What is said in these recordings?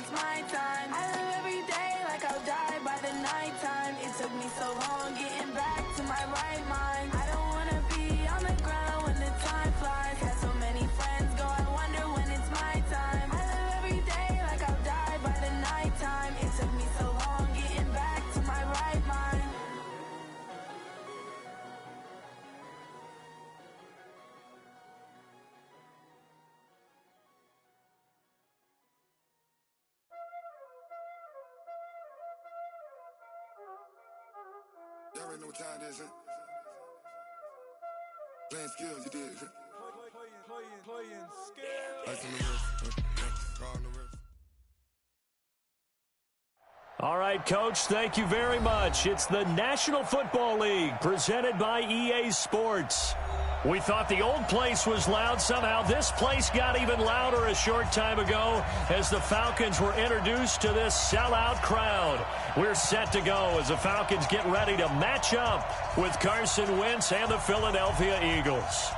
it's my time. I live every day like I'll die by the nighttime. It took me so long getting back to my right mind. I don't wanna be on the ground when the time flies. Had so many friends go, I wonder when it's my time. I live every day like I'll die by the nighttime. It took me so long getting back to my right mind. Y'all already know what time it is, huh? Playing skills, you did. Playing skills. Ice on the wrist, car on the wrist. All right, Coach, thank you very much. It's the National Football League presented by EA Sports. We thought the old place was loud. Somehow this place got even louder a short time ago as the Falcons were introduced to this sellout crowd. We're set to go as the Falcons get ready to match up with Carson Wentz and the Philadelphia Eagles.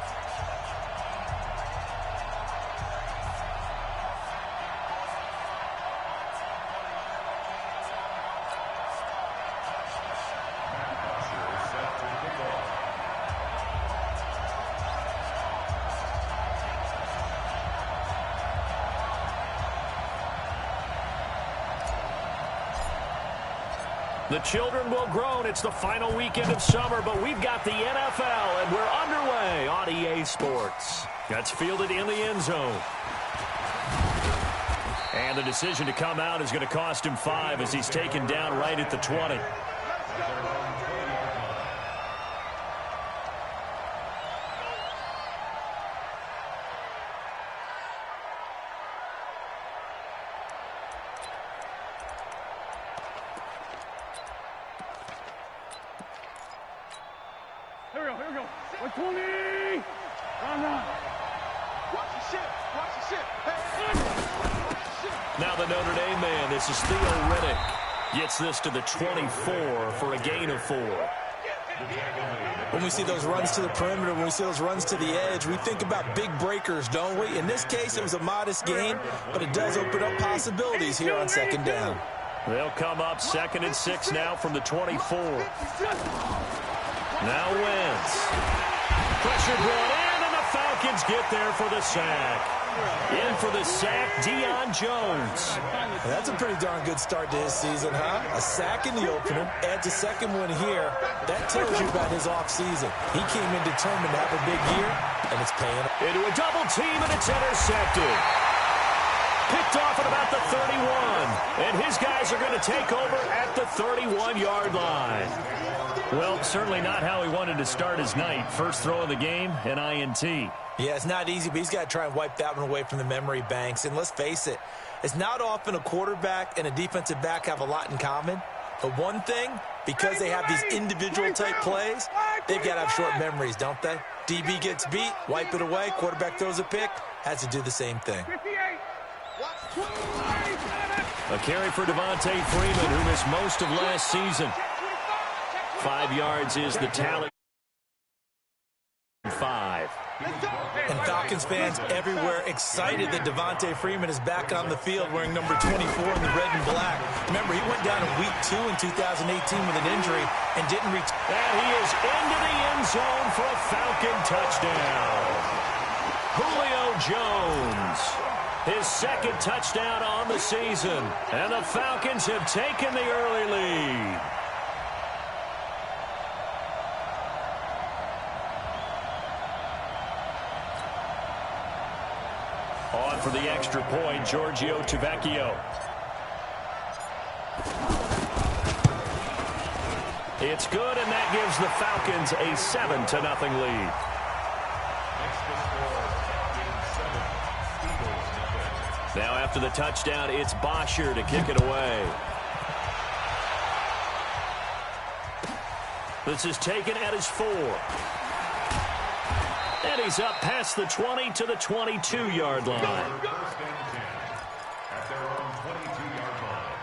The children will groan. It's the final weekend of summer, but we've got the NFL, and we're underway on EA Sports. That's fielded in the end zone. And the decision to come out is going to cost him 5 as he's taken down right at the 20. Here we go. 120. Run. Watch the shit. Now the Notre Dame man, this is Theo Riddick. Gets this to the 24 for a gain of 4. When we see those runs to the perimeter, when we see those runs to the edge, we think about big breakers, don't we? In this case, it was a modest gain, but it does open up possibilities here on second down. They'll come up 2nd and 6 now from the 24. Now Wentz. Pressure brought in, and the Falcons get there for the sack. In for the sack, Deion Jones. That's a pretty darn good start to his season, huh? A sack in the opener, adds a second one here. That tells you about his offseason. He came in determined to have a big year, and it's paying off. Into a double team, and it's intercepted. Picked off at about the 31. And his guys are going to take over at the 31-yard line. Well, certainly not how he wanted to start his night. First throw of the game, an INT. Yeah, it's not easy, but he's got to try and wipe that one away from the memory banks. And let's face it, it's not often a quarterback and a defensive back have a lot in common. But one thing, because they have these individual type plays, they've got to have short memories, don't they? DB gets beat, wipe it away, quarterback throws a pick, has to do the same thing. A carry for Devontae Freeman, who missed most of last season. 5 yards is the tally. 5. And Falcons fans everywhere excited that Devontae Freeman is back on the field wearing number 24 in the red and black. Remember, he went down in week 2 in 2018 with an injury and didn't reach. And he is into the end zone for a Falcon touchdown. Julio Jones, his 2nd touchdown on the season. And the Falcons have taken the early lead. On for the extra point, Giorgio Tavecchio. It's good, and that gives the Falcons a 7-0 lead. Now after the touchdown, it's Bosher to kick it away. This is taken at his 4. And he's up past the 20 to the 22-yard line. At their own 22-yard line.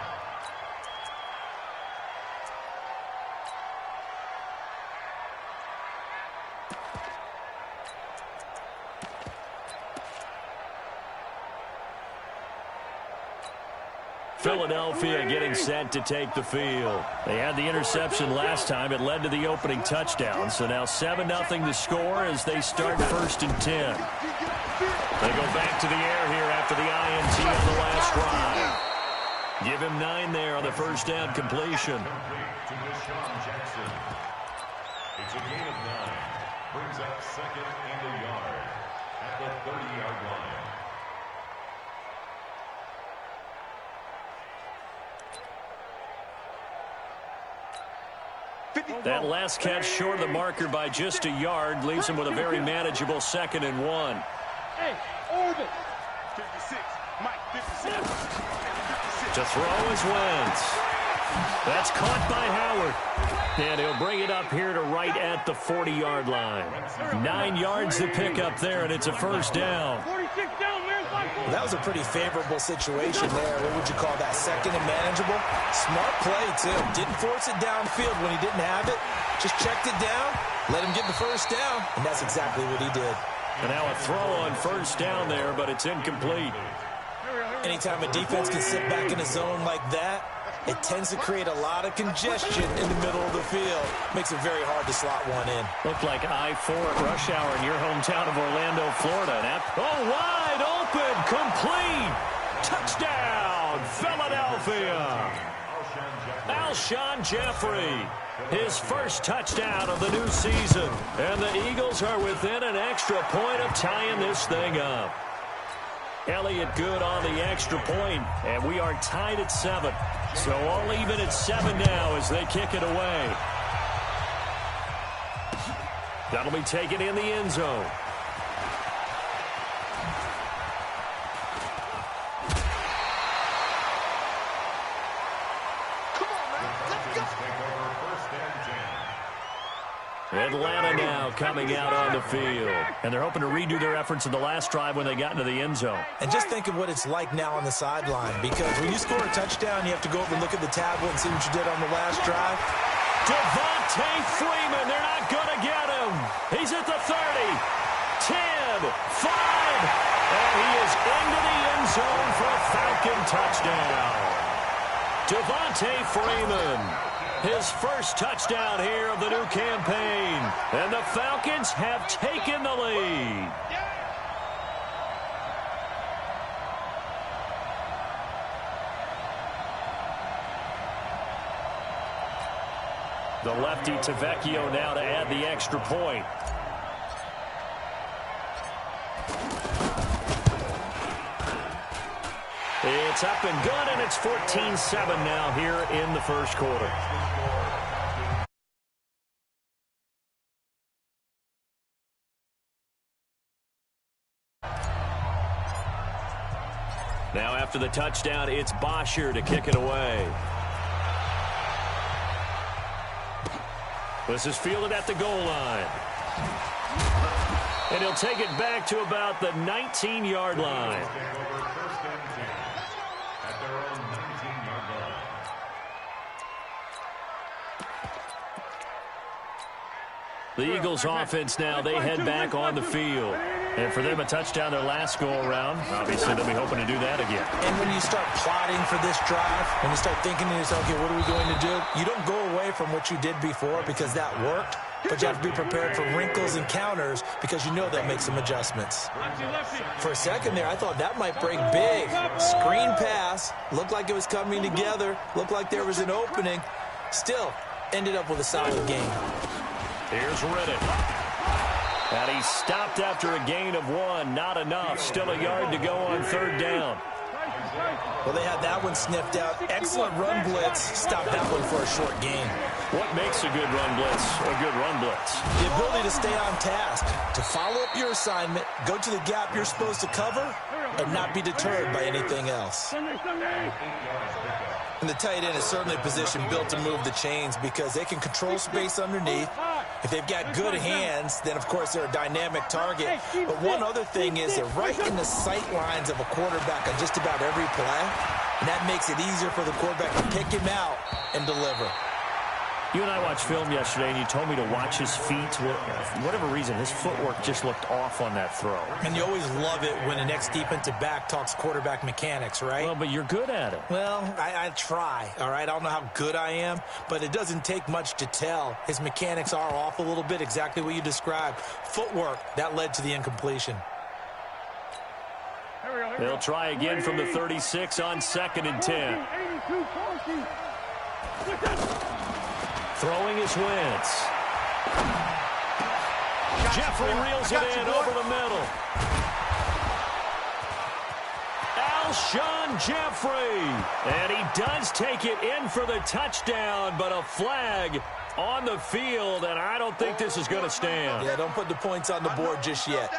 Philadelphia getting set to take the field. They had the interception last time. It led to the opening touchdown. So now 7-0 the score as they start 1st and 10. They go back to the air here after the INT on the last drive. Give him 9 there on the first down completion. It's a gain of 9. Brings up 2nd and a yard at the 30-yard line. That last catch short of the marker by just a yard leaves him with a very manageable 2nd and 1. Hey, Orbit. 56. Mike, 56. To throw is Wentz. That's caught by Howard. And he'll bring it up here to right at the 40-yard line. 9 yards to pick up there, and it's a first down. 46 down, man. Well, that was a pretty favorable situation there. What would you call that? 2nd and manageable? Smart play, too. Didn't force it downfield when he didn't have it. Just checked it down, let him get the first down, and that's exactly what he did. And now a throw on first down there, but it's incomplete. Anytime a defense can sit back in a zone like that, it tends to create a lot of congestion in the middle of the field. Makes it very hard to slot one in. Looked like I-4 at rush hour in your hometown of Orlando, Florida. Wide open, complete. Touchdown, Philadelphia. Alshon Jeffrey, his first touchdown of the new season. And the Eagles are within an extra point of tying this thing up. Elliott good on the extra point, and we are tied at 7. So all even at 7 now as they kick it away. That'll be taken in the end zone. Atlanta now coming out on the field. And they're hoping to redo their efforts in the last drive when they got into the end zone. And just think of what it's like now on the sideline, because when you score a touchdown, you have to go over and look at the tablet and see what you did on the last drive. Devontae Freeman, they're not going to get him. He's at the 30, 10, 5, and he is into the end zone for a Falcon touchdown. Devontae Freeman, his first touchdown here of the new campaign. And the Falcons have taken the lead. The lefty Tavecchio now to add the extra point. It's up and good, and it's 14-7 now here in the first quarter. Now after the touchdown, it's Bosher to kick it away. This is fielded at the goal line. And he'll take it back to about the 19-yard line. The Eagles offense now, they head back on the field. And for them, a touchdown their last go-around. Obviously, they'll be hoping to do that again. And when you start plotting for this drive, when you start thinking to yourself, okay, what are we going to do? You don't go away from what you did before because that worked, but you have to be prepared for wrinkles and counters because you know they'll make some adjustments. For a second there, I thought that might break big. Screen pass, looked like it was coming together, looked like there was an opening. Still, ended up with a solid game. Here's Riddick. And he stopped after a gain of 1. Not enough. Still a yard to go on third down. Well, they had that one sniffed out. Excellent run blitz. Stopped that one for a short gain. What makes a good run blitz a good run blitz? The ability to stay on task, to follow up your assignment, go to the gap you're supposed to cover, and not be deterred by anything else. And the tight end is certainly a position built to move the chains because they can control space underneath. If they've got good hands, then, of course, they're a dynamic target. But one other thing is they're right in the sight lines of a quarterback on just about every play, and that makes it easier for the quarterback to pick him out and deliver. You and I watched film yesterday, and you told me to watch his feet. For whatever reason, his footwork just looked off on that throw. And you always love it when the next defensive back talks quarterback mechanics, right? Well, but you're good at it. Well, I try, all right? I don't know how good I am, but it doesn't take much to tell. His mechanics are off a little bit, exactly what you described. Footwork, that led to the incompletion. They'll try again from the 36 on 2nd and 10. Throwing is Wentz. Jeffrey reels it in over the middle. Alshon Jeffrey. And he does take it in for the touchdown, but a flag on the field, and I don't think this is going to stand. Yeah, don't put the points on the board just yet.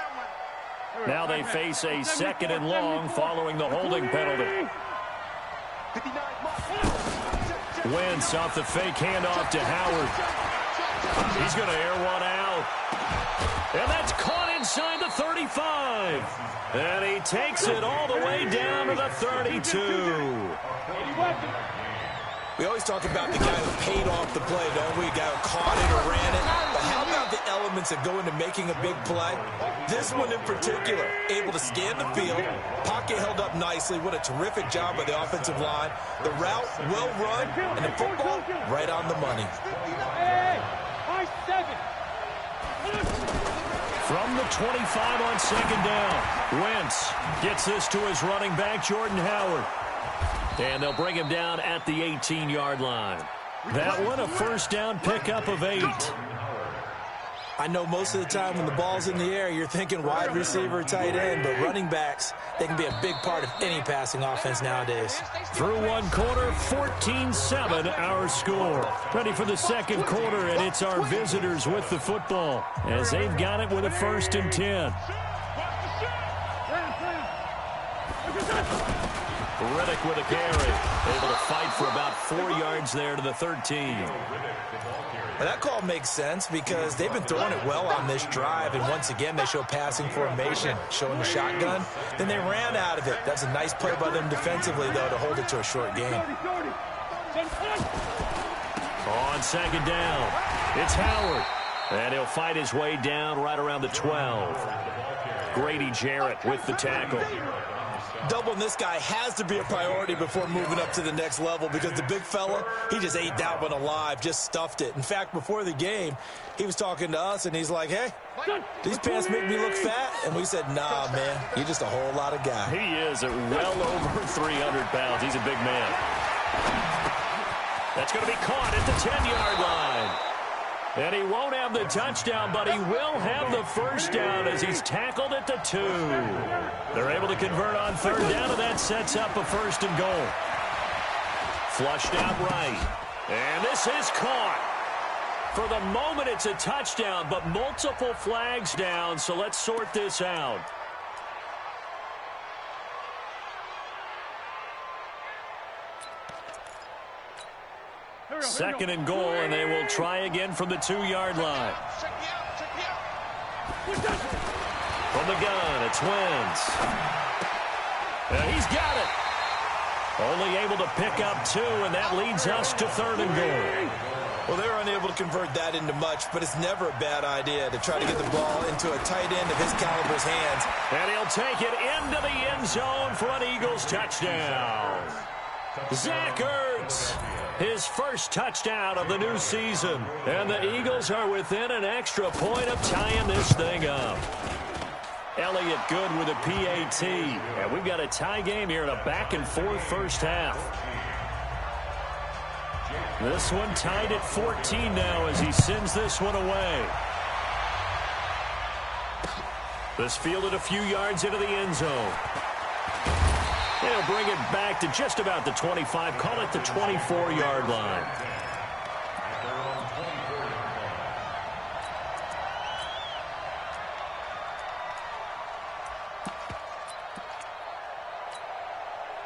Now they face a 2nd and long following the holding penalty. Wentz off the fake handoff to Howard. He's going to air one out. And that's caught inside the 35. And he takes it all the way down to the 32. We always talk about the guy who paid off the play, don't we? A guy who caught it or ran it. But how about the elements that go into making a big play? This one in particular, able to scan the field. Pocket held up nicely. What a terrific job by the offensive line. The route, well run, and the football, right on the money. From the 25 on 2nd down, Wentz gets this to his running back, Jordan Howard. And they'll bring him down at the 18-yard line. That one, a first down pickup of 8. I know most of the time when the ball's in the air, you're thinking wide receiver, tight end, but running backs, they can be a big part of any passing offense nowadays. Through one quarter, 14-7 our score. Ready for the second quarter, and it's our visitors with the football as they've got it with a 1st and 10. Riddick with a carry. Able to fight for about 4 yards there to the 13. Well, that call makes sense because they've been throwing it well on this drive, and once again they show passing formation, showing the shotgun. Then they ran out of it. That's a nice play by them defensively, though, to hold it to a short game. On 2nd down, it's Howard. And he'll fight his way down right around the 12. Grady Jarrett with the tackle. Doubling this guy has to be a priority before moving up to the next level because the big fella, he just ate that one alive, just stuffed it. In fact, before the game, he was talking to us, and he's like, hey, these pants make me look fat. And we said, nah, man, you're just a whole lot of guy. He is at well over 300 pounds. He's a big man. That's going to be caught at the 10-yard line. And he won't have the touchdown, but he will have the first down as he's tackled at the 2. They're able to convert on 3rd down, and that sets up a 1st and goal. Flushed out right. And this is caught. For the moment, it's a touchdown, but multiple flags down, so let's sort this out. Second and goal, and they will try again from the 2-yard line. From the gun, it's Wentz. And he's got it. Only able to pick up 2, and that leads us to 3rd and goal. Well, they were unable to convert that into much, but it's never a bad idea to try to get the ball into a tight end of his caliber's hands. And he'll take it into the end zone for an Eagles touchdown. Zach Ertz, his first touchdown of the new season. And the Eagles are within an extra point of tying this thing up. Elliott good with a PAT. And we've got a tie game here in a back-and-forth first half. This one tied at 14 now as he sends this one away. This fielded a few yards into the end zone. They'll bring it back to just about the 25, call it the 24-yard line.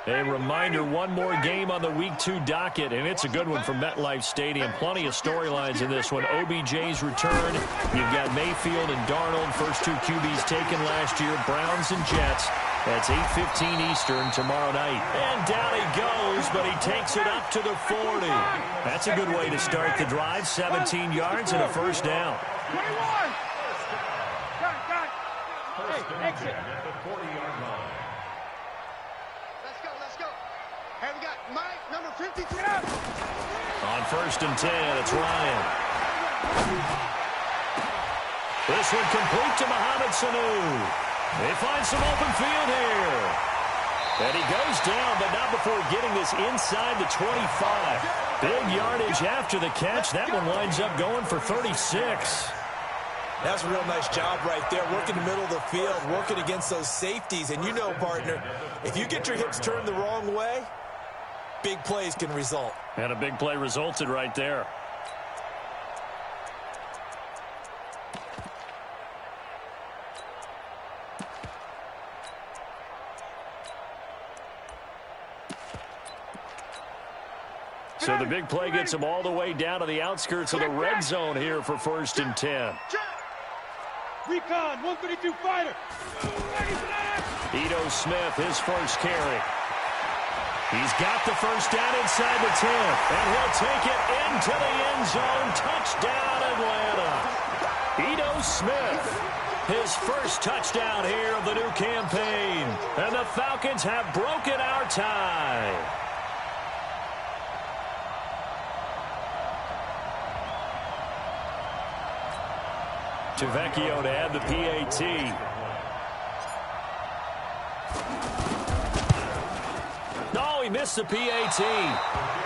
A reminder, one more game on the Week 2 docket, and it's a good one from MetLife Stadium. Plenty of storylines in this one. OBJ's return. You've got Mayfield and Darnold, first 2 QBs taken last year. Browns and Jets. That's 8:15 Eastern tomorrow night. And down he goes, but he takes it up to the 40. That's a good way to start the drive. 17 yards and a first down. 21. Got. Hey, exit. At the 40-yard line. Let's go. Hey, we got Mike, number 53. On first and 10, it's Ryan. This one complete to Mohamed Sanu. They find some open field here. And he goes down, but not before getting this inside the 25. Big yardage after the catch. That one winds up going for 36. That's a real nice job right there, working the middle of the field, working against those safeties. And you know, partner, if you get your hips turned the wrong way, big plays can result. And a big play resulted right there. So the big play gets him all the way down to the outskirts of the red zone here for first and 10. Recon, 132 fighter. Ito Smith, his first carry. He's got the first down inside the 10, and he'll take it into the end zone. Touchdown, Atlanta. Ito Smith, his first touchdown here of the new campaign. And the Falcons have broken our tie. Vecchio to add the PAT. No, he missed the PAT.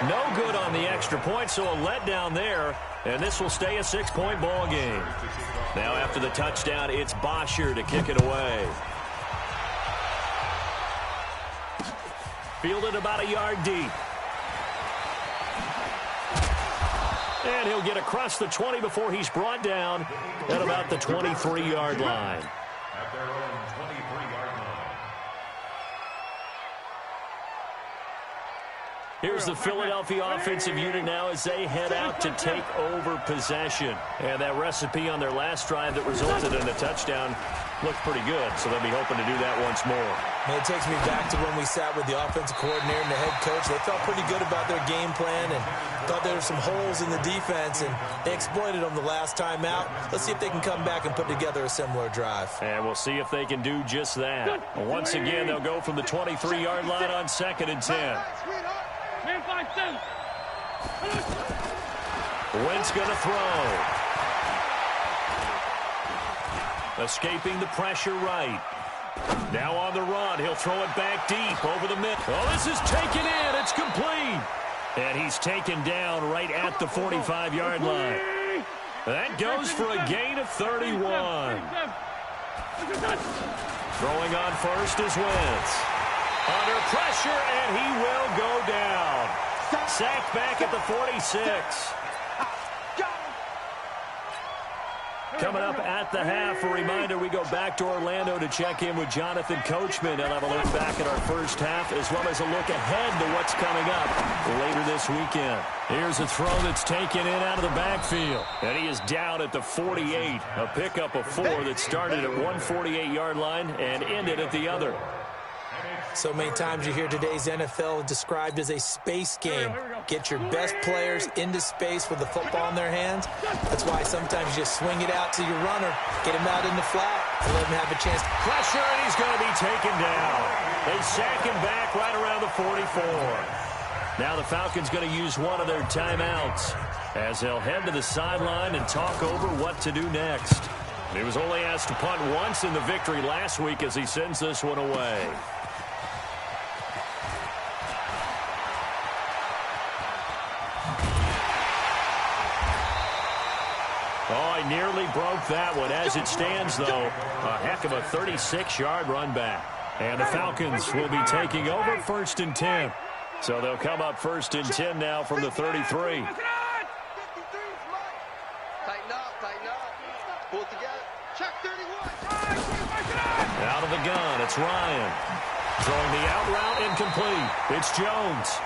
No good on the extra point, so a letdown there. And this will stay a 6-point ball game. Now after the touchdown, it's Bosher to kick it away. Fielded about a yard deep. And he'll get across the 20 before he's brought down at about the 23-yard line. At their own 23-yard line. Here's the Philadelphia offensive unit now as they head out to take over possession. And that recipe on their last drive that resulted in a touchdown looked pretty good, so they'll be hoping to do that once more. And it takes me back to when we sat with the offensive coordinator and the head coach. They felt pretty good about their game plan and thought there were some holes in the defense, and they exploited them the last time out. Let's see if they can come back and put together a similar drive. And we'll see if they can do just that. Once again, they'll go from the 23-yard line on second and 10. Man 5-7. Wentz going to throw. Escaping the pressure right. Now on the run. He'll throw it back deep over the middle. Oh, this is taken in. It's complete. And he's taken down right at the 45-yard line. That goes for a gain of 31. Throwing on first is Wentz. Under pressure, and he will go down. Sacked back at the 46. Coming up at the half, a reminder, we go back to Orlando to check in with Jonathan Coachman and have a look back at our first half, as well as a look ahead to what's coming up later this weekend. Here's a throw that's taken in out of the backfield, and he is down at the 48. A pickup of 4 that started at 148-yard line and ended at the other. So many times you hear today's NFL described as a space game. Get your best players into space with the football in their hands. That's why sometimes you just swing it out to your runner, get him out in the flat, and let him have a chance. Pressure, and he's going to be taken down. They sack him back right around the 44. Now the Falcons going to use one of their timeouts as they'll head to the sideline and talk over what to do next. He was only asked to punt once in the victory last week as he sends this one away. Oh, I nearly broke that one. As it stands, though, a heck of a 36-yard run back. And the Falcons will be taking over first and 10. So they'll come up first and 10 now from the 33. Tighten up. Pull it together. Check 31. Out of the gun, it's Ryan. Throwing the out route incomplete. It's Jones.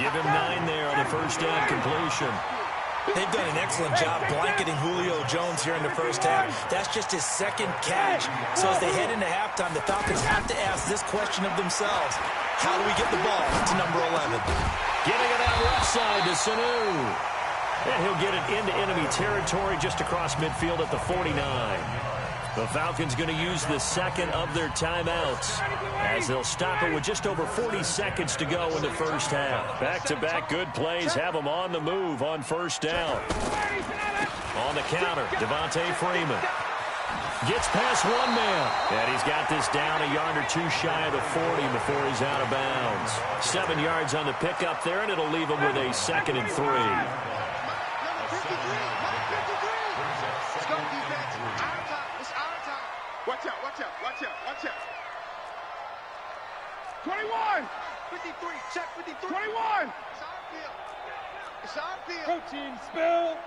Give him 9 there on the first down completion. They've done an excellent job blanketing Julio Jones here in the first half. That's just his second catch. So as they head into halftime, the Falcons have to ask this question of themselves. How do we get the ball to number 11? Giving it out left side to Sanu. And he'll get it into enemy territory just across midfield at the 49. The Falcons going to use the second of their timeouts as they'll stop it with just over 40 seconds to go in the first half. Back-to-back good plays have them on the move on first down. On the counter, Devontae Freeman gets past one man, and he's got this down a yard or two shy of the 40 before he's out of bounds. 7 yards on the pickup there, and it'll leave him with a 2nd and 3. Watch out, watch out, watch out, watch out. 21. 53, check 53. 21. It's our field. Coaching spill.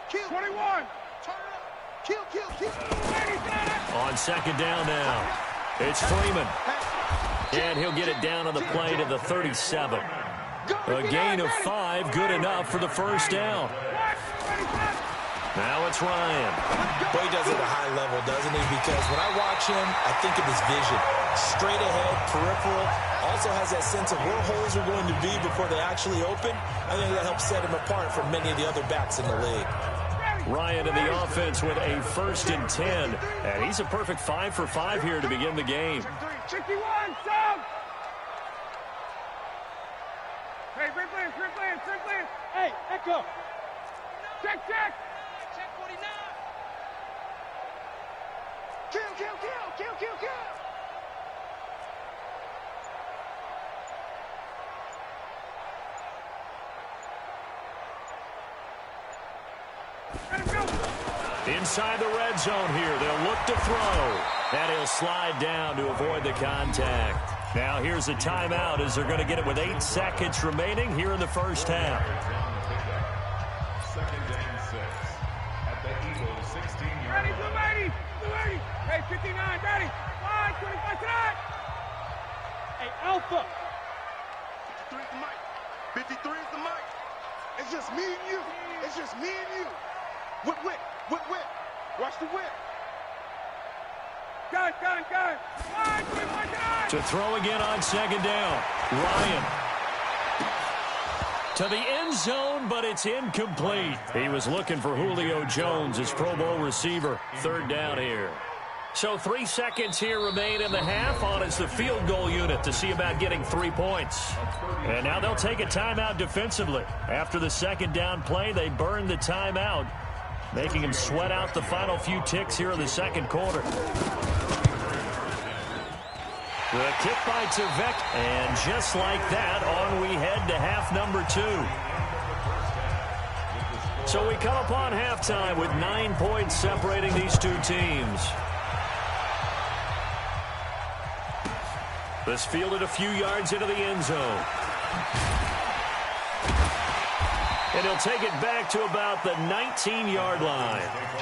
Kill. 21. Turn it up. Kill. On second down now, it's Freeman. And he'll get it down on the play to the 37. A gain of 5, good enough for the first down. Now it's Ryan. Boy, he does it at a high level, doesn't he? Because when I watch him, I think of his vision. Straight ahead, peripheral. Also has that sense of where holes are going to be before they actually open. I think that helps set him apart from many of the other backs in the league. Ryan in the offense with a 1st and 10. And he's a perfect 5 for 5 here to begin the game. 51, sub. Hey, free players. Hey, echo. Check. Check 49. Kill. Inside the red zone here, they'll look to throw. And he'll slide down to avoid the contact. Now here's a timeout as they're going to get it with 8 seconds remaining here in the first half. 2nd and 6 at the Eagles 16-yard Ready, line. Blue 80. Hey, 59, ready. 5, 25 tonight. Hey, Alpha. 53 is the mic. 53 is the mic. It's just me and you. Whip. Watch the whip. Gun. 5, 25 tonight. To throw again on second down. Ryan. To the end zone, but it's incomplete. He was looking for Julio Jones, his Pro Bowl receiver. 3rd down here. So 3 seconds here remain in the half. On is the field goal unit to see about getting 3 points. And now they'll take a timeout defensively. After the second down play, they burn the timeout, making him sweat out the final few ticks here in the second quarter. The kick by Tvek, and just like that, on we head to half number 2. So we come upon halftime with 9 points separating these two teams. This fielded a few yards into the end zone. And he'll take it back to about the 19-yard line. At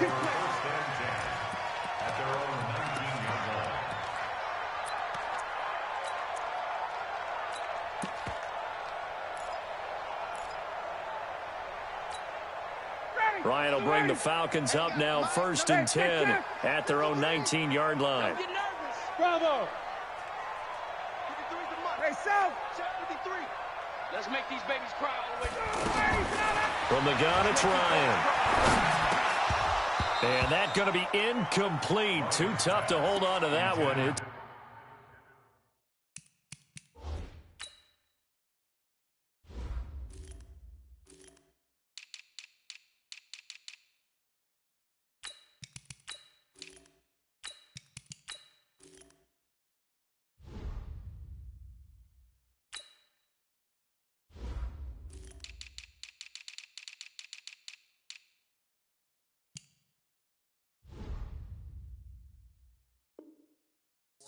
their own 19-yard line. Ryan will bring the Falcons up now 1st and 10 at their own 19-yard line. Don't get nervous. Bravo. 53 is the mic. Hey, South. Check 53. Let's make these babies cry all the way down. From the gun, it's Ryan. And that's going to be incomplete. Too tough to hold on to that one.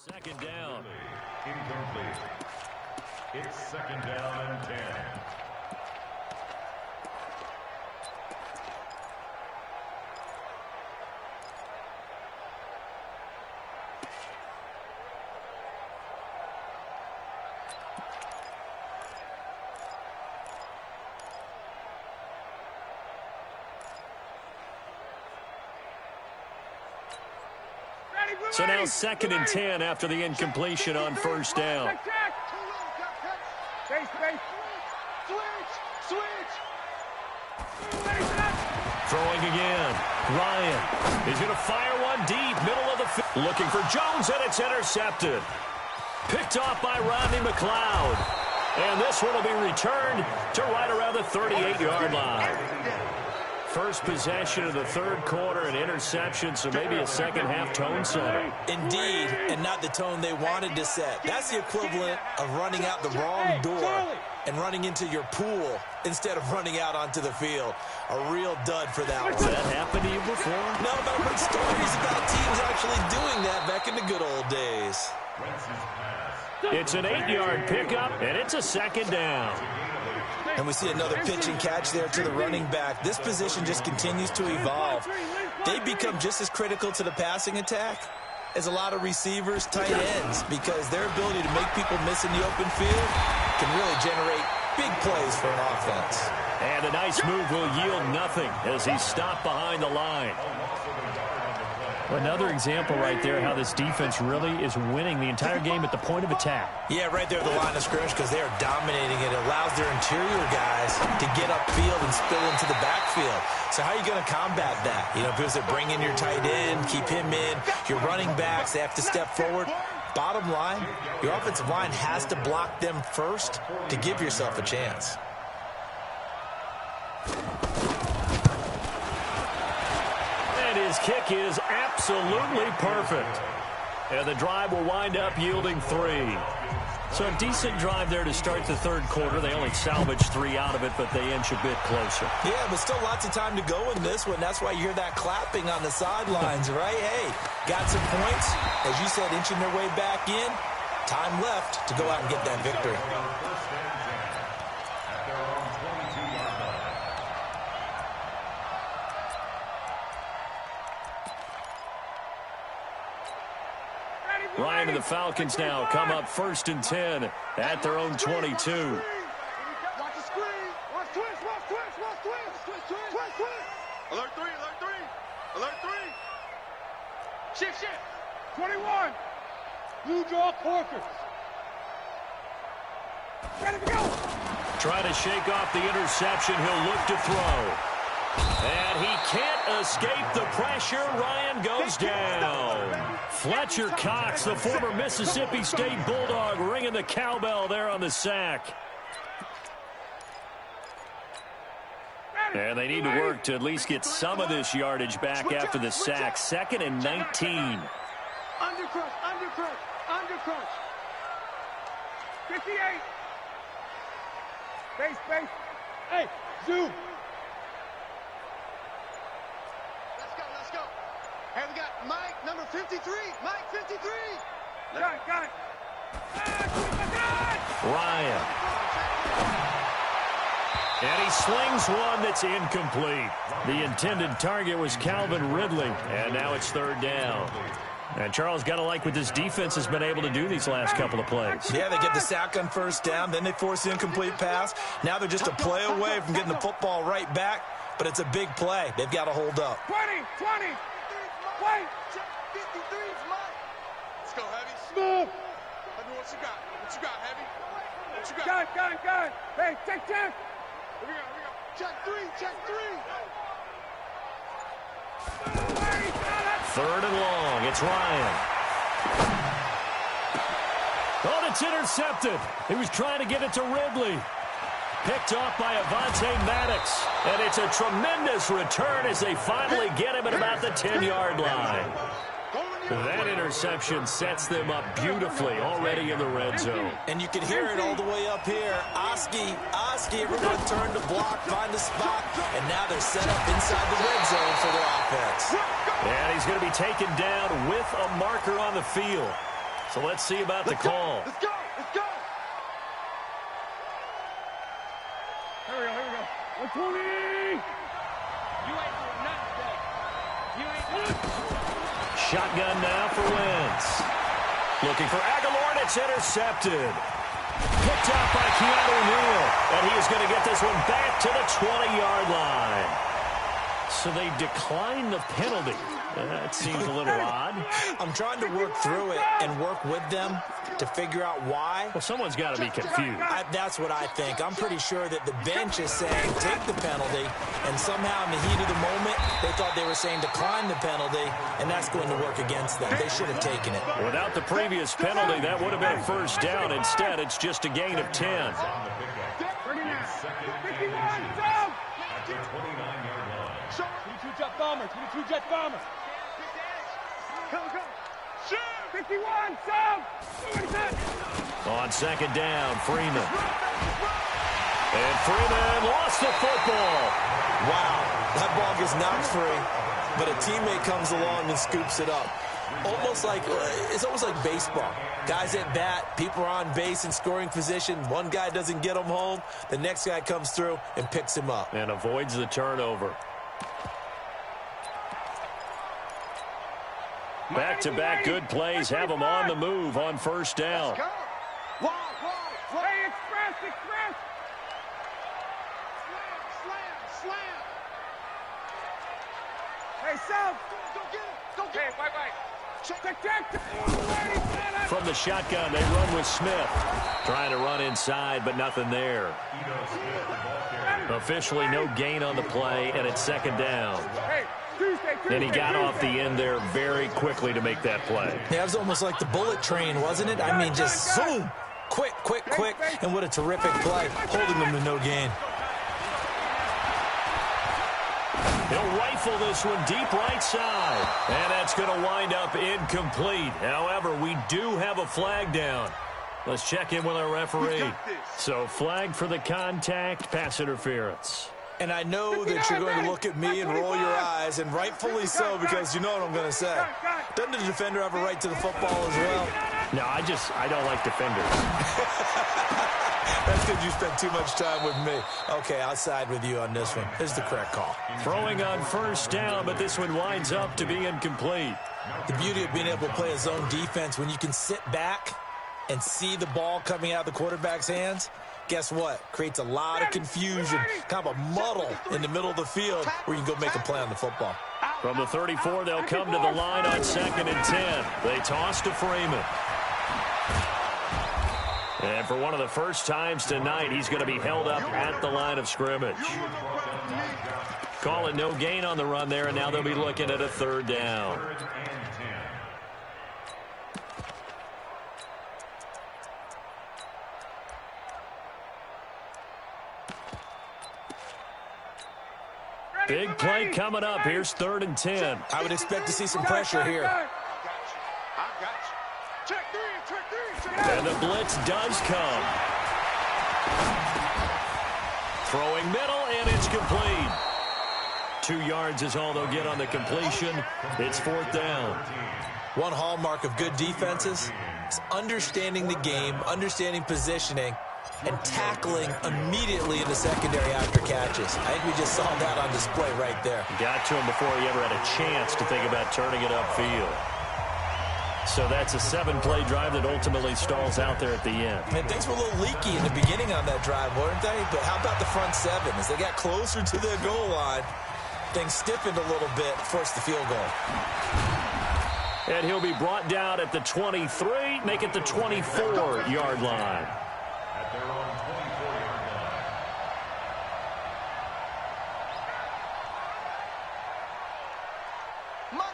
Second down. Incomplete. It's 2nd down and 10. Ready, Blue So now 2nd and 10 after the incompletion on first down. Throwing again. Ryan is going to fire one deep, middle of the field. Looking for Jones, and it's intercepted. Picked off by Rodney McLeod. And this one will be returned to right around the 38-yard line. First possession of the third quarter, an interception, so maybe a second-half tone setter. Indeed, and not the tone they wanted to set. That's the equivalent of running out the wrong door and running into your pool instead of running out onto the field. A real dud for that one. Has that happened to you before? No, but I've heard stories about teams actually doing that back in the good old days. It's an 8-yard pickup, and it's a second down. And we see another pitch and catch there to the running back. This position just continues to evolve. They become just as critical to the passing attack as a lot of receivers, tight ends, because their ability to make people miss in the open field can really generate big plays for an offense. And a nice move will yield nothing as he's stopped behind the line. Another example right there how this defense really is winning the entire game at the point of attack. Yeah, right there at the line of scrimmage because they are dominating it. It allows their interior guys to get upfield and spill into the backfield. So how are you going to combat that? You know, because they bring in your tight end, keep him in. Your running backs, they have to step forward. Bottom line, your offensive line has to block them first to give yourself a chance. His kick is absolutely perfect. And the drive will wind up yielding 3. So a decent drive there to start the third quarter. They only salvaged 3 out of it, but they inch a bit closer. Yeah, but still lots of time to go in this one. That's why you hear that clapping on the sidelines, right? Hey, got some points. As you said, inching their way back in. Time left to go out and get that victory. Ryan and the Falcons now come up 1st and 10 at their own 22. Watch the screen. Watch twist. Alert 3. Alert 3. Shift. 21. Blue jaw Corkers. Ready to go. Trying to shake off the interception. He'll look to throw. And he can't escape the pressure. Ryan goes down. Fletcher Cox, the former Mississippi State Bulldog, ringing the cowbell there on the sack. And they need to work to at least get some of this yardage back after the sack. 2nd and 19. Undercrush. 58. Base. Hey, zoom. Let's go. Hey, we got Mike, number 53. Mike, 53. Got it. Ryan. And he slings one that's incomplete. The intended target was Calvin Ridley, and now it's 3rd down. And Charles, got to like what this defense has been able to do these last couple of plays. Yeah, they get the sack on 1st down, then they force the incomplete pass. Now they're just a play away from getting the football right back, but it's a big play. They've got to hold up. 20. Wait. 53's Mike. Let's go, Heavy. Move. Heavy, what you got, Heavy? What you got? Got. Hey, check. Here we go. Check 3. 3rd and long. It's Ryan. Oh, it's intercepted. He was trying to get it to Ridley. Picked off by Avonte Maddox. And it's a tremendous return as they finally get him at about the 10-yard line. That interception sets them up beautifully already in the red zone. And you can hear it all the way up here. Oski, everyone turned to block, find a spot, and now they're set up inside the red zone for their offense. And he's going to be taken down with a marker on the field. So let's see about the call. Let's go. Here we go. 120. You ain't doing nothing today. You ain't doing Shotgun now for Wentz. Looking for Aguilar, and it's intercepted. Picked out by Keanu Neal. And he is going to get this one back to the 20-yard line. So they declined the penalty. That seems a little odd. I'm trying to work through it and work with them to figure out why. Well, someone's got to be confused. That's what I think. I'm pretty sure that the bench is saying take the penalty, and somehow in the heat of the moment, they thought they were saying decline the penalty, and that's going to work against them. They should have taken it. Without the previous penalty, that would have been a first down. Instead, it's just a gain of 10. Jet bomber, 22 jet bomber. Go, go. Shoot! 51, Sam! On second down, Freeman. And Freeman lost the football. Wow, that ball gets knocked free, but a teammate comes along and scoops it up. It's almost like baseball. Guys at bat, people are on base in scoring position. One guy doesn't get him home. The next guy comes through and picks him up. And avoids the turnover. Back-to-back good plays have them on the move on first down. Hey, express! Slam! Hey, South! Go get it! Hey, wait. Check! From the shotgun, they run with Smith. Trying to run inside, but nothing there. Officially no gain on the play, and it's second down. And he got off the end there very quickly to make that play. Yeah, it was almost like the bullet train, wasn't it? I mean, just zoom, quick, and what a terrific play, holding them to no gain. He'll rifle this one deep right side. And that's going to wind up incomplete. However, we do have a flag down. Let's check in with our referee. So flag for the contact, pass interference. And I know that you're going to look at me and roll your eyes, and rightfully so, because you know what I'm going to say. Doesn't the defender have a right to the football as well? No, I don't like defenders. That's because you spent too much time with me. Okay, I'll side with you on this one. Here's the correct call. Throwing on first down, but this one winds up to be incomplete. The beauty of being able to play a zone defense, when you can sit back and see the ball coming out of the quarterback's hands, guess what? Creates a lot of confusion, kind of a muddle in the middle of the field where you can go make a play on the football. From the 34, they'll come to the line on 2nd and 10. They toss to Freeman. And for one of the first times tonight, he's going to be held up at the line of scrimmage. Call it no gain on the run there, and now they'll be looking at a third down. Big play coming up. Here's 3rd and 10. I would expect to see some pressure here. I got you. Check three. And the blitz does come. Throwing middle, and it's complete. 2 yards is all they'll get on the completion. It's 4th down. One hallmark of good defenses is understanding the game, understanding positioning, and tackling immediately in the secondary after catches. I think we just saw that on display right there. Got to him before he ever had a chance to think about turning it upfield. So that's a 7-play drive that ultimately stalls out there at the end. And things were a little leaky in the beginning on that drive, weren't they? But how about the front 7? As they got closer to their goal line, things stiffened a little bit, forced the field goal. And he'll be brought down at the 23, make it the 24-yard line. At their own 24-yard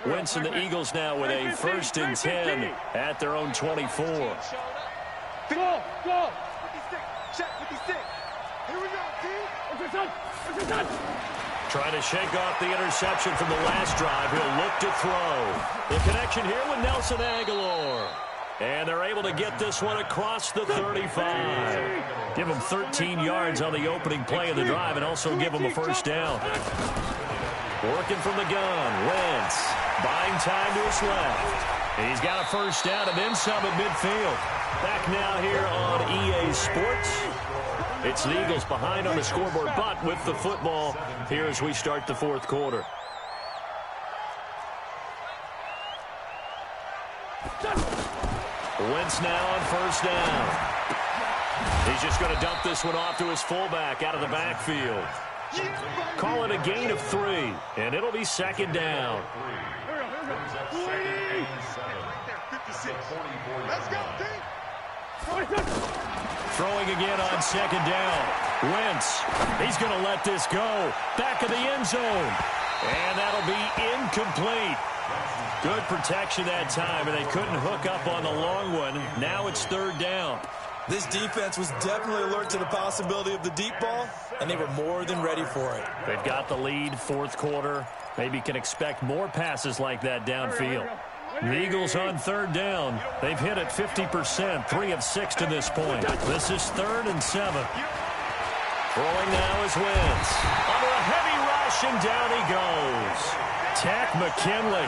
line. Wentz and the Eagles now with a 1st and 10 at their own 24. Go! 56. Check 56. Here we go, team. What's your son? Trying to shake off the interception from the last drive. He'll look to throw. The connection here with Nelson Aguilar. And they're able to get this one across the 35. Give them 13 yards on the opening play of the drive and also give them a first down. Working from the gun, Wentz buying time to his left. He's got a first down and then some at midfield. Back now here on EA Sports. It's the Eagles behind on the scoreboard, but with the football here as we start the 4th quarter. Wentz now on first down. He's just going to dump this one off to his fullback out of the backfield. Call it a gain of 3, and it'll be second down. Let's go, team. Throwing again on second down. Wentz, he's going to let this go. Back of the end zone. And that'll be incomplete. Good protection that time, and they couldn't hook up on the long one. Now it's third down. This defense was definitely alert to the possibility of the deep ball, and they were more than ready for it. They've got the lead, fourth quarter. Maybe can expect more passes like that downfield. The Eagles on third down. They've hit it 50%, 3 of 6 to this point. This is 3rd and 7. Throwing now is Wentz. Under a heavy rush, and down he goes. Tack McKinley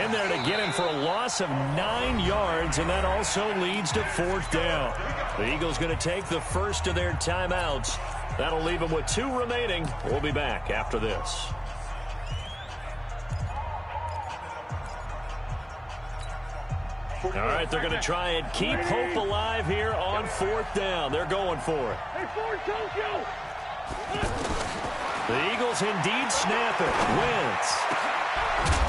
in there to get him for a loss of 9 yards, and that also leads to 4th down. The Eagles going to take the first of their timeouts. That'll leave them with 2 remaining. We'll be back after this. All right, they're going to try and keep hope alive here on 4th down. They're going for it. The Eagles indeed snap it. Wentz.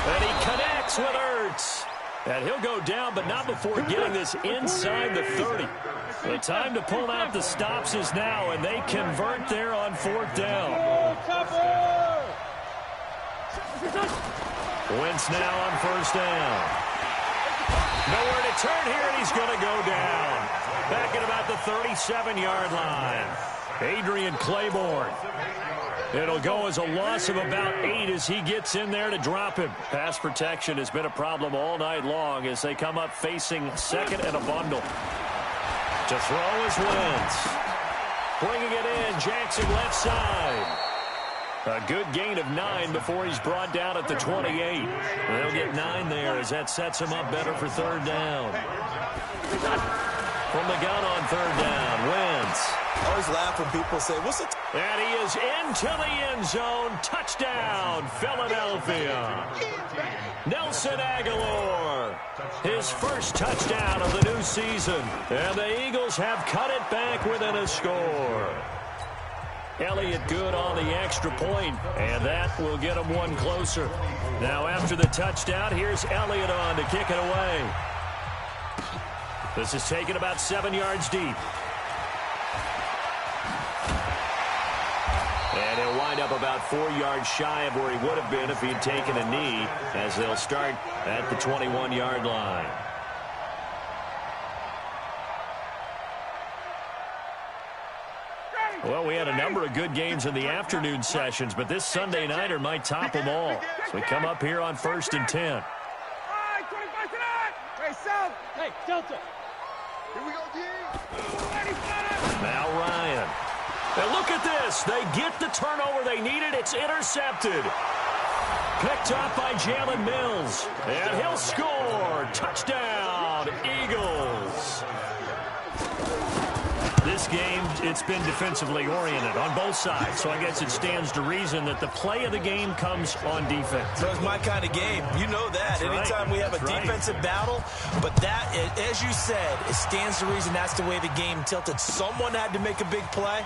And he connects with Ertz. And he'll go down, but not before getting this inside the 30. The time to pull out the stops is now, and they convert there on 4th down. Wentz now on 1st down. Nowhere to turn here, and he's going to go down. Back at about the 37-yard line. Adrian Claiborne. It'll go as a loss of about 8 as he gets in there to drop him. Pass protection has been a problem all night long as they come up facing second and a bundle. To throw is Wentz. Bringing it in, Jackson left side. A good gain of 9 before he's brought down at the 28. They'll get 9 there as that sets him up better for 3rd down. From the gun on 3rd down, Wentz. I always laugh when people say, what's it? And he is into the end zone. Touchdown, Philadelphia. Nelson Aguilar. His first touchdown of the new season. And the Eagles have cut it back within a score. Elliott good on the extra point, and that will get him 1 closer. Now after the touchdown, here's Elliott on to kick it away. This is taken about 7 yards deep. And he'll wind up about 4 yards shy of where he would have been if he'd taken a knee, as they'll start at the 21-yard line. Well, we had a number of good games in the afternoon sessions, but this Sunday nighter might top them all. So we come up here on 1st and 10. Hey, South. Hey, Delta. Here we go, G. Now Ryan. And look at this. They get the turnover they needed. It's intercepted. Picked up by Jalen Mills. And he'll score. Touchdown, Eagles. This game, it's been defensively oriented on both sides, so I guess it stands to reason that the play of the game comes on defense. So it's my kind of game. You know that. That's Anytime right. we have a defensive battle, but that, as you said, it stands to reason that's the way the game tilted. Someone had to make a big play,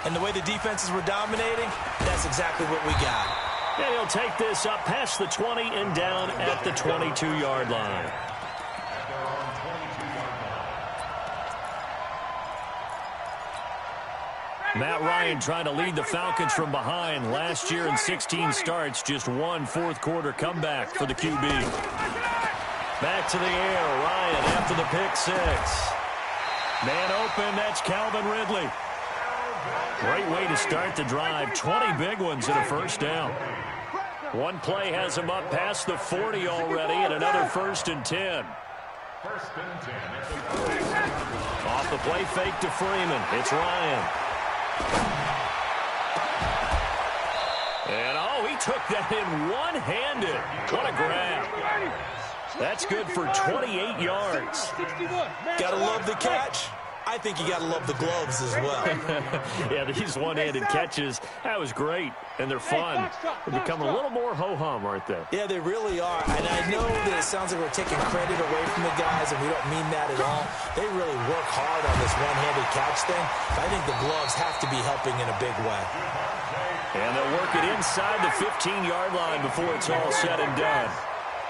and the way the defenses were dominating, that's exactly what we got. And he'll take this up past the 20 and down at the 22-yard line. Matt Ryan trying to lead the Falcons from behind. Last year in 16 starts, just 1 fourth-quarter comeback for the QB. Back to the air, Ryan after the pick 6. Man open, that's Calvin Ridley. Great way to start the drive. 20 big ones and a 1st down. One play has him up past the 40 already, and another 1st and 10. Off the play fake to Freeman. It's Ryan. And, oh, he took that in one-handed. What a grab. That's good for 28 yards. Gotta love the catch. I think you gotta love the gloves as well. Yeah, these one-handed catches, that was great, and they're fun. They're becoming a little more ho-hum, aren't they? Yeah, they really are. And I know that it sounds like we're taking credit away from the guys, and we don't mean that at all. They really work hard on this one-handed catch thing. I think the gloves have to be helping in a big way. And they'll work it inside the 15-yard line before it's all said and done.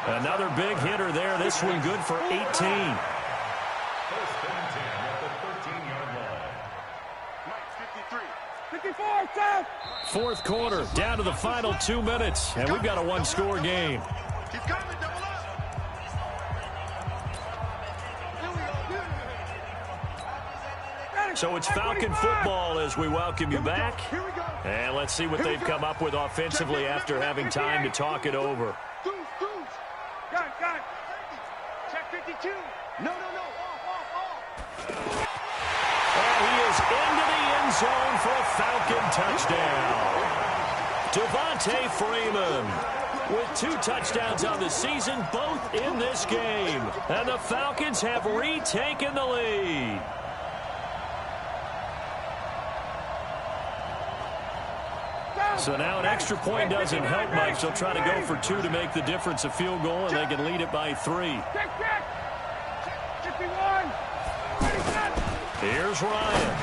Another big hitter there. This one good for 18. First and 10 at the 13-yard line. Mike, 53. 54, Seth! Fourth quarter, down to the final 2 minutes, and we've got a one-score game. He's coming, double up. So it's Falcon football as we welcome you back. And let's see what they've come up with offensively after having time to talk it over. Got it. Check 52. No. Off. And he is into the end zone for a Falcon touchdown. Devontae Freeman with 2 touchdowns on the season, both in this game. And the Falcons have retaken the lead. So now an extra point doesn't help much. They'll try to go for 2 to make the difference a field goal, and they can lead it by 3. Check. 51. Here's Ryan.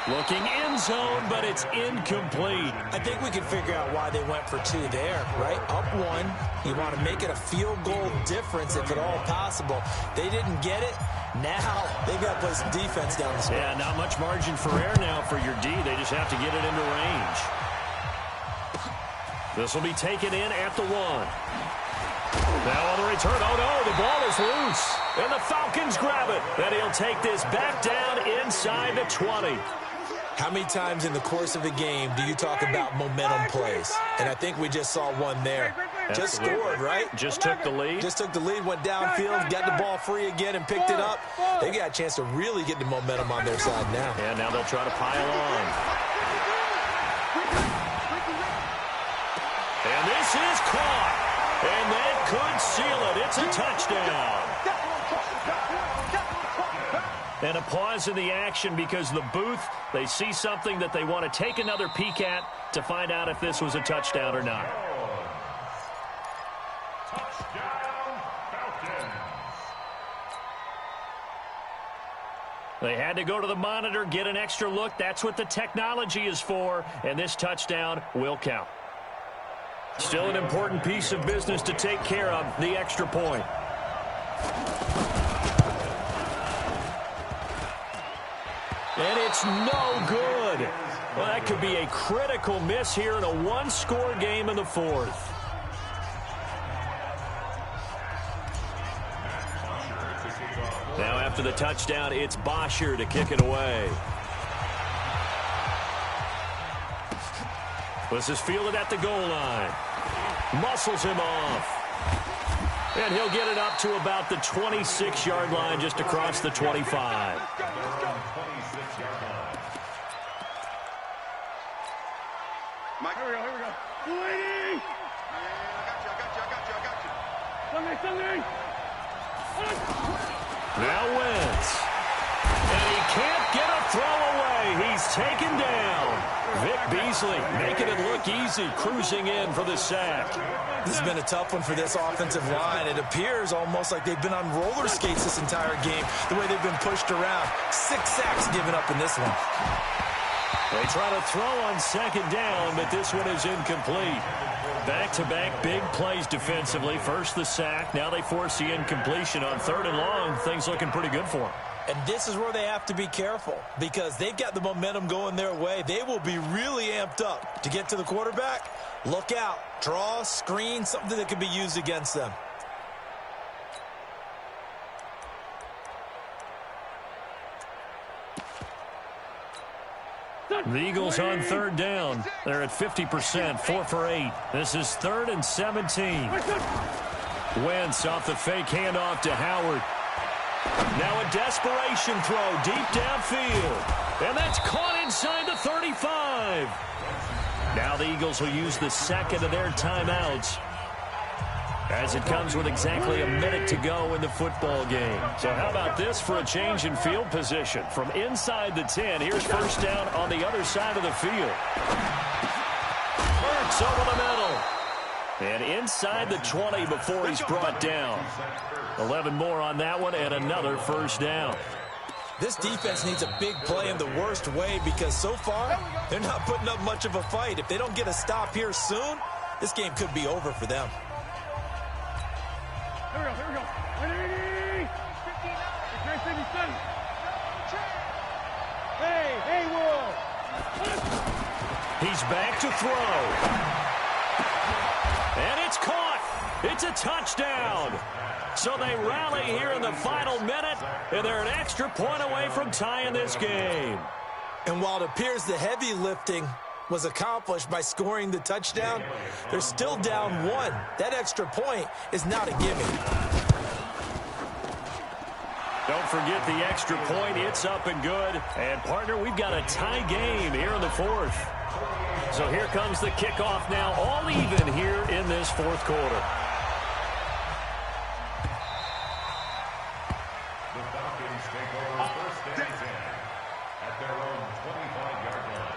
Looking end zone, but it's incomplete. I think we can figure out why they went for 2 there, right? Up 1. You want to make it a field goal difference if at all possible. They didn't get it. Now they've got to play some defense down the stretch. Yeah, not much margin for error now for your D. They just have to get it into range. This will be taken in at the 1. Now on the return, oh no, the ball is loose. And the Falcons grab it. And he'll take this back down inside the 20. How many times in the course of a game do you talk about momentum plays? And I think we just saw one there. Just scored, right? Just took the lead. Just took the lead, went downfield, got the ball free again and picked it up. They got a chance to really get the momentum on their side now. And now they'll try to pile on. And this is caught. And that could seal it. It's a touchdown. And a pause in the action because the booth, they see something that they want to take another peek at to find out if this was a touchdown or not. Touchdown, Falcons. They had to go to the monitor, get an extra look. That's what the technology is for. And this touchdown will count. Still an important piece of business to take care of, the extra point. And it's no good. Well, that could be a critical miss here in a one-score game in the 4th. Now after the touchdown, it's Bosher to kick it away. This is fielded at the goal line. Muscles him off. And he'll get it up to about the 26-yard line just across the 25. Mike, here we go. 280. I got you. Now Wentz. And he can't get a throw away. He's taken down. Vic Beasley making it look easy, cruising in for the sack. This has been a tough one for this offensive line. It appears almost like they've been on roller skates this entire game, the way they've been pushed around. 6 sacks given up in this one. They try to throw on second down, but this one is incomplete. Back-to-back big plays defensively. First the sack. Now they force the incompletion on 3rd and long. Things looking pretty good for them. And this is where they have to be careful because they've got the momentum going their way. They will be really amped up to get to the quarterback. Look out. Draw, screen, something that can be used against them. The Eagles on 3rd down. They're at 50%, 4 for 8. This is 3rd and 17. Wentz off the fake handoff to Howard. Now a desperation throw deep downfield. And that's caught inside the 35. Now the Eagles will use the second of their timeouts as it comes with exactly a minute to go in the football game. So how about this for a change in field position? From inside the 10, here's first down on the other side of the field. Hurts over the middle. And inside the 20 before he's brought down. 11 more on that one and another first down. This defense needs a big play in the worst way because so far, they're not putting up much of a fight. If they don't get a stop here soon, this game could be over for them. Here we go. Ready? Hey, Will. He's back to throw. And it's caught. It's a touchdown. So they rally here in the final minute, and they're an extra point away from tying this game. And while it appears the heavy lifting was accomplished by scoring the touchdown, they're still down 1. That extra point is not a gimme. Don't forget the extra point. It's up and good. And, partner, we've got a tie game here in the fourth. So here comes the kickoff now, all even here in this fourth quarter. The Falcons take over first and 10 at their own 25-yard line.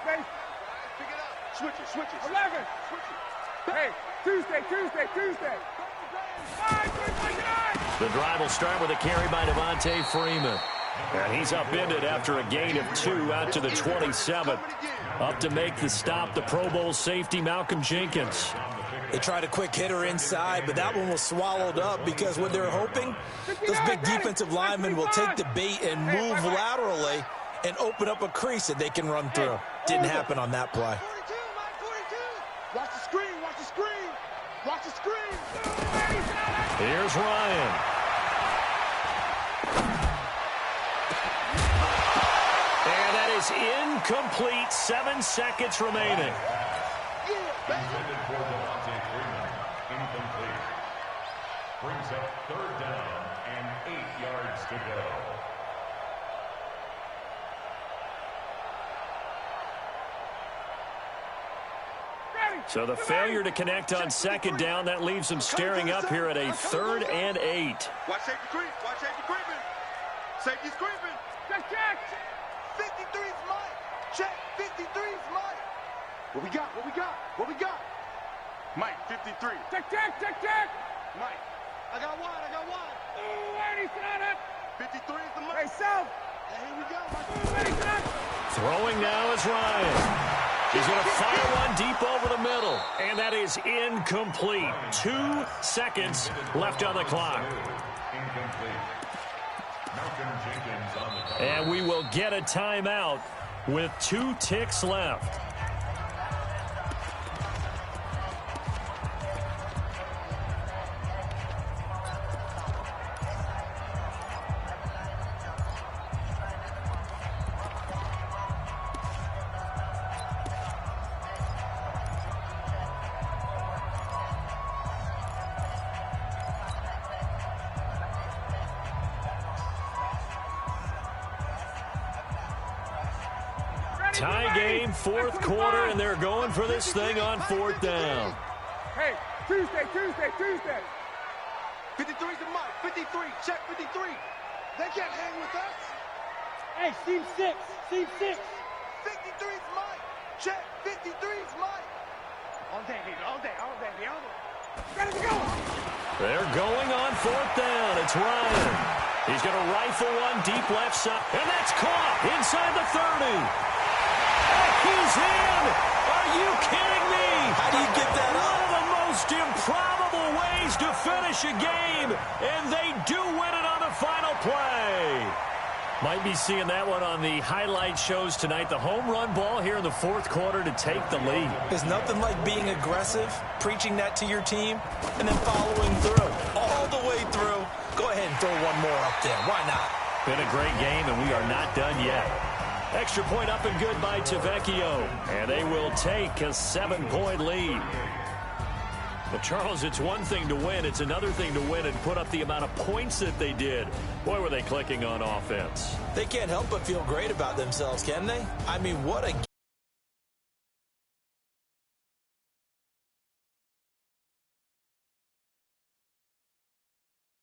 Space. Pick it up. Switch it. 11. Hey, Tuesday. The drive will start with a carry by Devontae Freeman. And he's upended after a gain of 2 out to the 27. Up to make the stop, the Pro Bowl safety, Malcolm Jenkins. They tried a quick hitter inside, but that one was swallowed up because what they're hoping, those big defensive linemen will take the bait and move laterally and open up a crease that they can run through. Didn't happen on that play. 42. Watch the screen. Here's Ryan. And that is incomplete. 7 seconds remaining. Intended for Devontae Freeman. Incomplete. Brings up third down and 8 yards to go. So the failure to connect on second down, that leaves them staring up here at a 3rd and 8. Watch safety creeping. Safety's creeping. Check. 53's Mike. Check. 53's Mike. What we got? Mike, 53. Check. Mike. I got one. Ooh, Eddie, sit on it. 53's the Mike. Hey, South. And here we go, Mike. Ooh, Eddie, sit on. Throwing now is Ryan. He's going to fire one deep over the middle. And that is incomplete. 2 seconds left on the clock. Incomplete. Malcolm Jenkins on the call. And we will get a timeout with 2 ticks left. Tie game, fourth quarter, and they're going for this thing on 4th down. Hey, Tuesday. 53's the Mike. 53. Check 53. They can't hang with us. Hey, Steve 6. 53's Mike. Check 53's Mike. All day. Ready to go. They're going on 4th down. It's Ryan. He's going to rifle one deep left side, and that's caught inside the 30. He's in! Are you kidding me? How do you get that up? One of the most improbable ways to finish a game, and they do win it on the final play. Might be seeing that one on the highlight shows tonight. The home run ball here in the 4th quarter to take the lead. There's nothing like being aggressive, preaching that to your team, and then following through. All the way through. Go ahead and throw one more up there. Why not? Been a great game, and we are not done yet. Extra point up and good by Tavecchio. And they will take a 7-point lead. But, Charles, it's one thing to win. It's another thing to win and put up the amount of points that they did. Boy, were they clicking on offense. They can't help but feel great about themselves, can they? I mean, what a